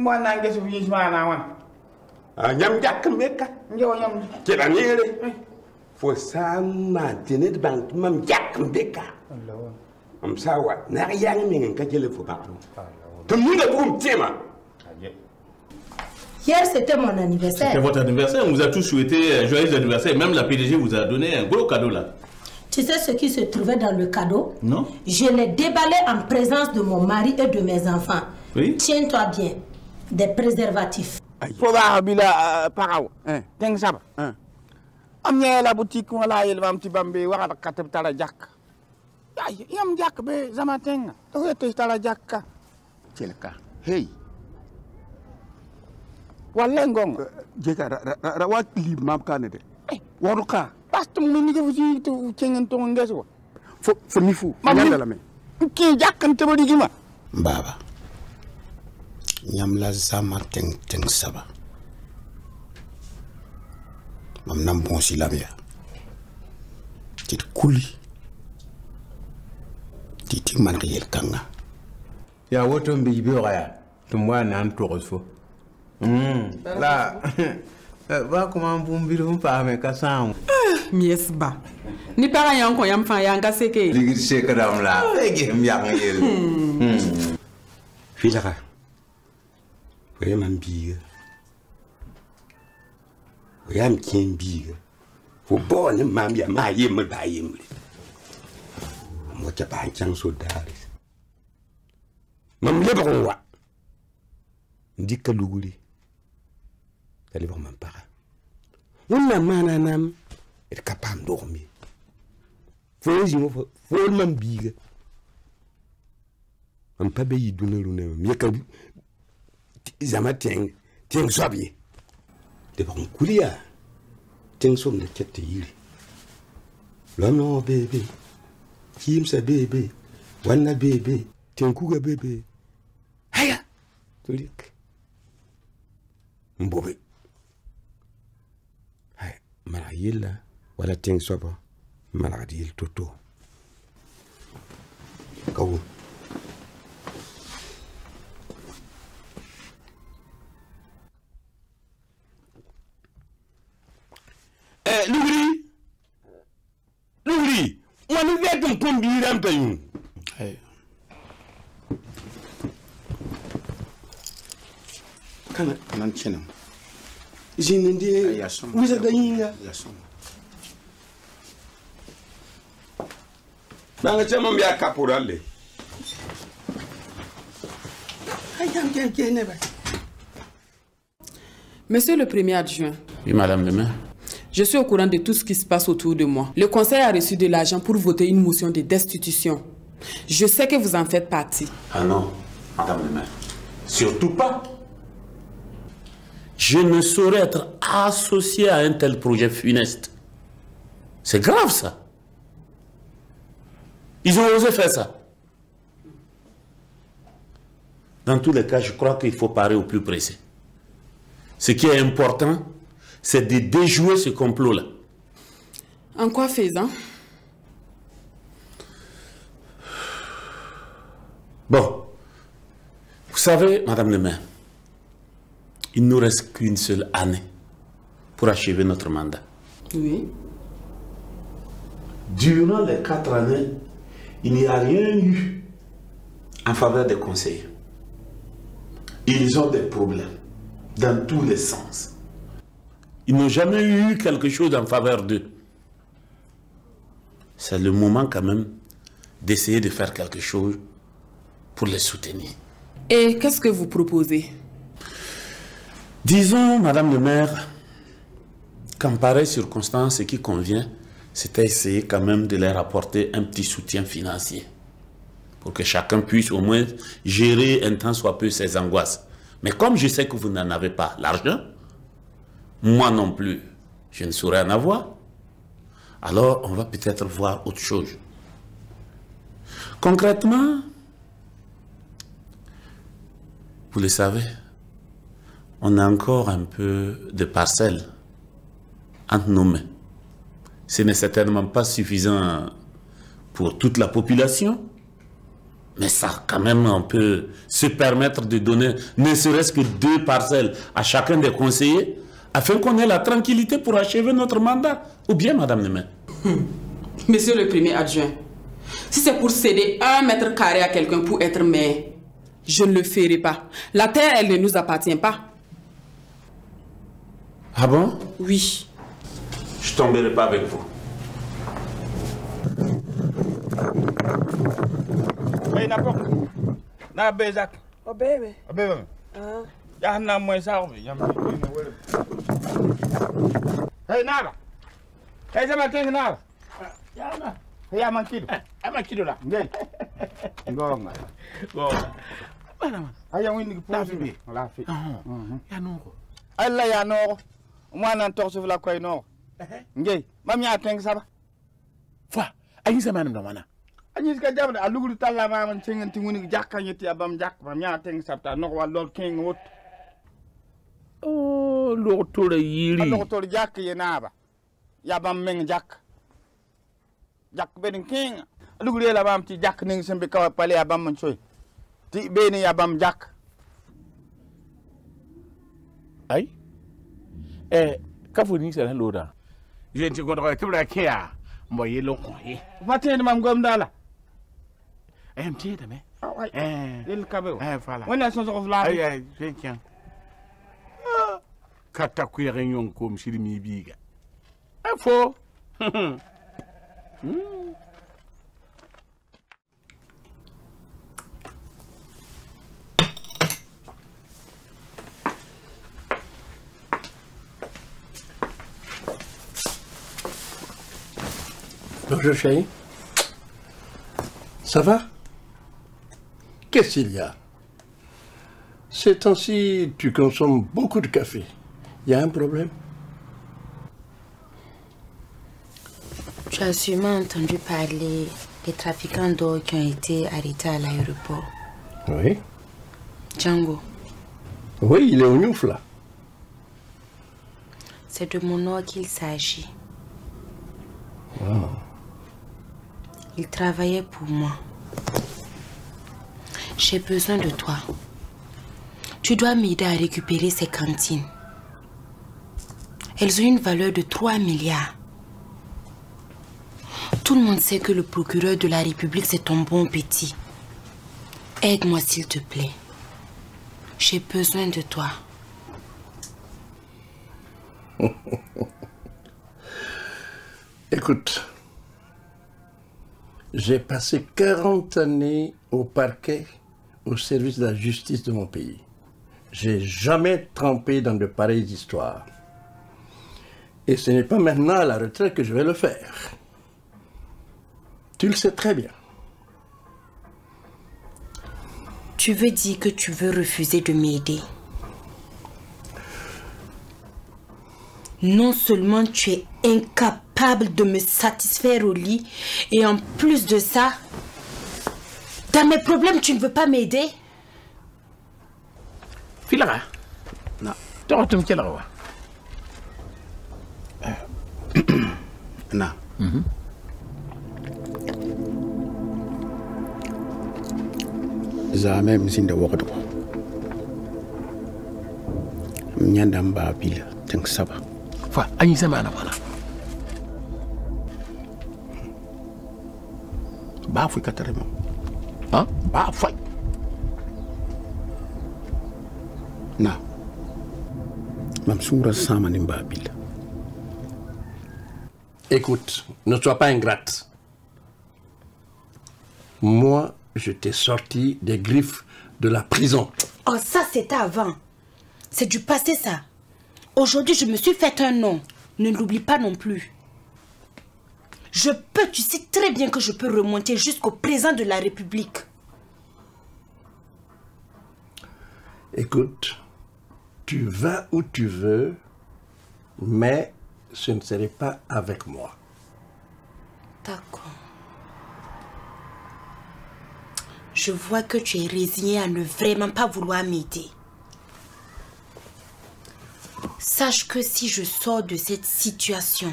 moi nangue su fi mana wan Nyam jak meka. ngewo nyam Ke da nere. Fo sama tenet bank mam jak meka. Allah Am sawa na yang mi nka jele fo ba. To mi na bum tema. Hier, c'était mon anniversaire. C'était votre anniversaire. On vous a tous souhaité un joyeux anniversaire. Même la PDG vous a donné un gros cadeau là. Tu sais ce qui se trouvait dans le cadeau? Non. Je l'ai déballé en présence de mon mari et de mes enfants. Oui. Tiens-toi bien. Des préservatifs. fo ba bila paraw teng saba am ñe la boutique wala yel mam ti bambe waxa katab tala jak ay yam jak be zama teng to wete tala jakka Celka. Hey. wala ngong Jeka rawat li mam kanede. Waruka. past mu ni ko ci to cengen to ngeso Fo ni fu. Mam Nyanda la me. ki jakkante ba digima Baba. Nyam la zama teng saba. Mam nam bon si lamia. Tit kuli. Titi man riel kanga. Ya woto mbi biora tumwa nan torosfo. La va comment bumbirum pa me kasam. Miesba. Ni para yanko yam fa yanga seke. Ligir sekadam la. Ege myang yel. Filaka. Fo man biga. Fo yam kin biga. Fo bo ne mam ya ma yem ba yem. Mo cha ba chang so dari. Mam leba ko wa. Ndika luguli. Tali ba man para. Wonna mana nam et kapam dormi. Fo jimo fo man biga. Am pa be yiduna lu ne mi ka zama teng sobi. De ba kulia. Teng som de tete yiri. Lo no bebe. Kimsa bebe. Wanna bebe. Teng kuga bebe. Haya. Tulik. Mbobe. Hay, mara yilla wala teng soba. Mara yil toto. Kawu. Lugri, on nous vient de combiner un peu. Kanan chenam. Jinindi, vous êtes d'ailleurs. Dans le chemin, il y a caporal. Monsieur le premier adjoint. Oui, madame le maire. Je suis au courant de tout ce qui se passe autour de moi. Le conseil a reçu de l'argent pour voter une motion de destitution. Je sais que vous en faites partie. Ah non, madame le maire. Surtout pas. Je ne saurais être associé à un tel projet funeste. C'est grave ça. Ils ont osé faire ça. Dans tous les cas, je crois qu'il faut parer au plus pressé. Ce qui est important, c'est de déjouer ce complot-là. En quoi faisant? Bon, vous savez, madame le maire, il ne nous reste qu'une seule année pour achever notre mandat. Oui. Durant les 4 années, il n'y a rien eu en faveur des conseillers. Ils ont des problèmes dans tous les sens. Ils n'ont jamais eu quelque chose en faveur d'eux. C'est le moment quand même d'essayer de faire quelque chose pour les soutenir. Et qu'est-ce que vous proposez? Disons, madame le maire, qu'en pareille circonstance, ce qui convient, c'est essayer quand même de leur apporter un petit soutien financier pour que chacun puisse au moins gérer un temps soit peu ses angoisses. Mais comme je sais que vous n'en avez pas l'argent, moi non plus, je ne saurais en avoir, alors on va peut-être voir autre chose. Concrètement, vous le savez, on a encore un peu de parcelles entre nos mains. Ce n'est certainement pas suffisant pour toute la population, Mais ça, quand même, on peut se permettre de donner ne serait-ce que 2 parcelles à chacun des conseillers afin qu'on ait la tranquillité pour achever notre mandat. Ou bien, Madame le maire? Monsieur le premier adjoint, si c'est pour céder 1 mètre carré à quelqu'un pour être maire, je ne le ferai pas. La terre, elle ne nous appartient pas. Ah bon? Oui. Je ne tomberai pas avec vous. Hey, n'importe. Na bezak. Oh bébé. Oh bébé. Ya na moy sa ko yam. Hey nada. Hey sama teng nada. Ya na. Hey ya man kido. Ama kido la. Ngey. Ngonga. Ngonga. Bana. Aya wini ko fi. La fi. Ya no ko. Allah ya no. Mwana tok su la koy no. Ngey. Mam ya teng saba. Fa. Ayi sama nam mana. Anis ka jamde a lugul talla ma man tenganti woni jakka ñetti abam jak ma nya teng sabta no wal lol king wot oh lo tole yiri lo tole jak ye naba ya bam meng jak ben king lugul la bam ti jak ning sembe ka pale abam man soy ti beni ya bam jak ay kafu ni sala loda jenti godo ko kibra kia mbo yelo ko yi fatene mam gom dala MT de me. Il kabeo. Voilà. On a son of la. Ay, tiens. Kata ku réunion comme si mi biga. Info. Bonjour chérie. Ça va? Qu'est-ce qu'il y a? Ces temps-ci, tu consommes beaucoup de café. Il y a un problème? Tu as sûrement entendu parler des trafiquants d'or qui ont été arrêtés à l'aéroport. Oui. Django. Oui, il est au Niouf là. C'est de mon or qu'il s'agit. Wow. Il travaillait pour moi. J'ai besoin de toi. Tu dois m'aider à récupérer ces cantines. Elles ont une valeur de 3 milliards. Tout le monde sait que le procureur de la République, c'est ton bon petit. Aide-moi s'il te plaît. J'ai besoin de toi. Écoute, j'ai passé 40 années au parquet au service de la justice de mon pays. J'ai jamais trempé dans de pareilles histoires. Et ce n'est pas maintenant à la retraite que je vais le faire. Tu le sais très bien. Tu veux dire que tu veux refuser de m'aider? Non seulement tu es incapable de me satisfaire au lit, et en plus de ça, dans mes problèmes, tu ne veux pas m'aider? Filara. Non. Tu me là. Non. Jamais mzinda wakati. Mnyanda mbabila tank saba. Fa anyi semana wala. Ba fu katarema. Hein? Ba fa. Na. Mamsoura sama ni mbabila. Écoute, ne sois pas ingrate. Moi, je t'ai sorti des griffes de la prison. Oh, ça, c'était avant. C'est du passé, ça. Aujourd'hui, je me suis fait un nom. Ne l'oublie pas non plus. Je peux, tu sais très bien que je peux remonter jusqu'au président de la République. Écoute, tu vas où tu veux, mais ce ne serait pas avec moi. D'accord. Je vois que tu es résigné à ne vraiment pas vouloir m'aider. Sache que si je sors de cette situation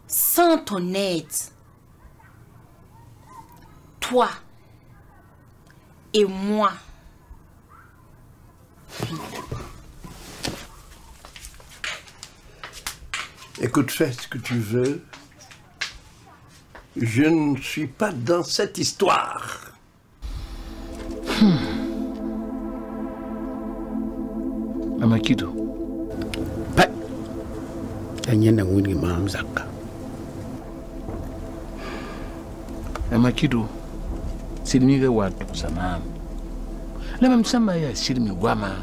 sans ton aide, toi et moi. Écoute, fais ce que tu veux. Je ne suis pas dans cette histoire. Amakido. Pas. Tanyana wini mamzaka. Amakido. Silmi ga watu sana. Lama msama ya silmi wama.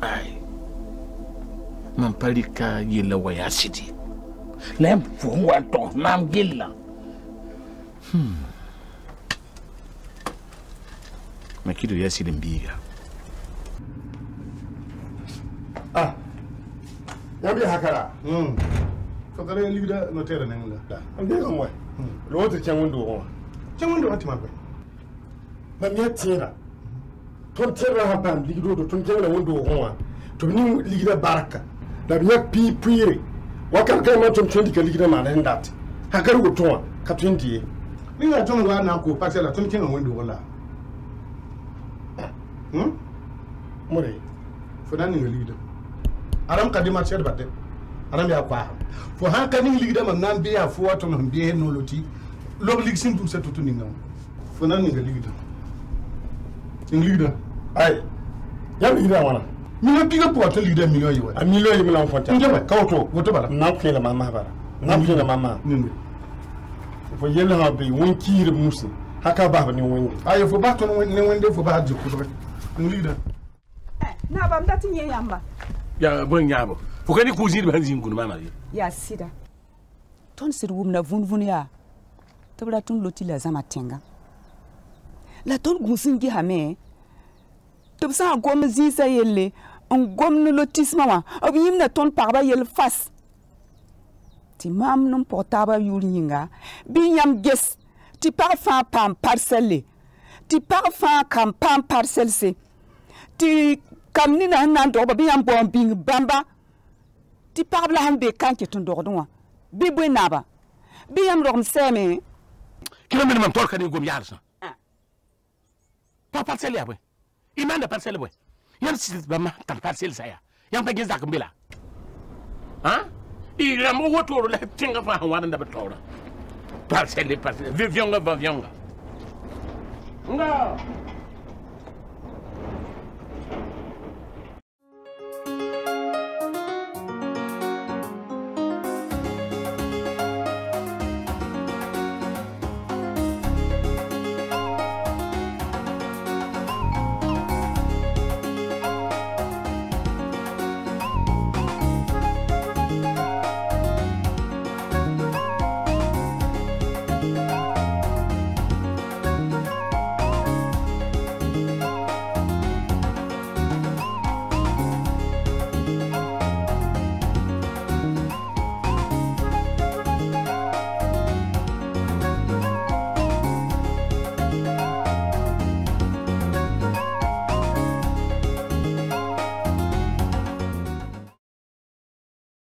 Ai. Mampalika yela waya sidi. Lem fu watu nam gilla. Makido ya silimbiga. Ah. Yambi hakara. Fakare ligda no tere nangla. Ambe ko moy. Lo to changundo ko. Changundo ati mabbe. Ba mi atira. Ton tere ha ban ligdo do ton tere wondo ko wa. To ni ligda baraka. Da bi pi puire. Wakar kai ma ton twendi ka ligda ma nan dat. Hakar go to ka twendi. Ni ga ton wa na ko parcela ton tere wondo wala. More. Fodani ngi ligda. Aram kadima ched bade aram ya kwa fo han kaning ligda man nan biya fo wato non biye no loti lob lig sim dum setutu ni ngam fo nan ni ligda ning ligda ay ya ligda wana mi na piga po wato ligda million yi wa a million yi mala fonta ngeba kawto woto bala na ko la mama bara na ko la mama ning fo yella ha be won kiire musi haka ba ni wonde ay fo ba to ne wonde fo ba jikku do ning ligda na ba mdati nye yamba ya bon nyabo fokani cousine ban zingunu mama ya sida ton sir wumna vun ya tabla tun loti la zama tenga la ton gunsin gi hame to sa gom zisa yelle on gom no lotisma wa obiyim na ton parba yel fas ti mam non portaba yuringa bi nyam ges ti parfum pam parcelle ti parfum kam pam parcelle se ti kam ni na nan do ba bi am bon bing bamba ti parla han be kan ke ton do do bi bu na ba bi am rom seme kilo min mam torka ni gom yarsa pa parcelle ya boy imanda parcelle boy yan sit ba ma tam parcelle saya yan pa gezak mbila ha i la mo woto la tinga fa wan da ba tawra parcelle vivion nga nga